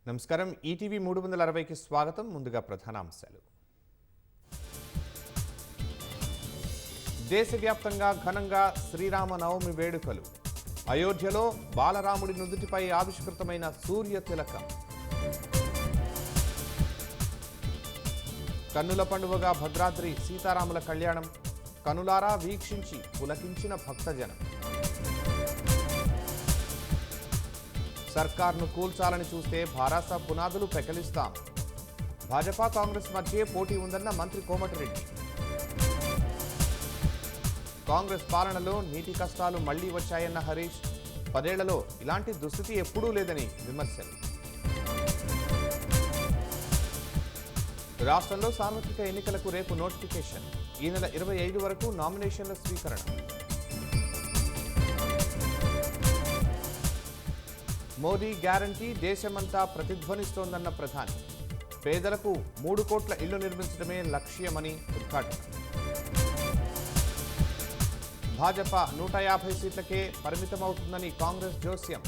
నమస్కారం ఈటీవీ 360కి స్వాగతం. ముందుగా ప్రధానాంశాలు. దేశవ్యాప్తంగా ఘనంగా శ్రీరామనవమి వేడుకలు. అయోధ్యలో బాలరాముడి నుదుటిపై ఆవిష్కృతమైన సూర్య తిలకం. కన్నుల పండువగా భద్రాద్రి సీతారాముల కళ్యాణం కనులారా వీక్షించి పులకించిన భక్తజనం. సర్కార్ను కూల్చాలని చూస్తే భారాస పునాదులు పెకలిస్తాం. భాజపా కాంగ్రెస్ మధ్య పోటీ ఉందన్న మంత్రి కోమటిరెడ్డి. కాంగ్రెస్ పాలనలో నీటి కష్టాలు మళ్లీ వచ్చాయన్న హరీష్. 10 ఏళ్లలో ఇలాంటి దుస్థితి ఎప్పుడూ లేదని విమర్శలు. రాష్ట్రంలో సార్వత్రిక ఎన్నికలకు రేపు నోటిఫికేషన్. ఈ నెల 25 వరకు నామినేషన్ల స్వీకరణ. మోదీ గ్యారంటీ దేశమంతా ప్రతిధ్వనిస్తోందన్న ప్రధాని. పేదలకు 3 కోట్ల ఇళ్లు నిర్మించడమే లక్ష్యమని ఉద్ఘాటన. భాజపా 150 సీట్లకే పరిమితమవుతుందని కాంగ్రెస్ జోస్యం.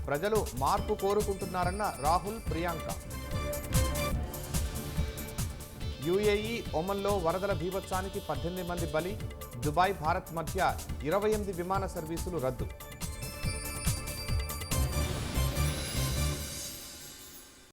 ప్రజలు మార్పు కోరుకుంటున్నారన్న రాహుల్, ప్రియాంక. యుఏఈ, ఒమన్లో వరదల బీభత్సానికి 18 మంది బలి. దుబాయ్, భారత్ మధ్య 28 విమాన సర్వీసులు రద్దు.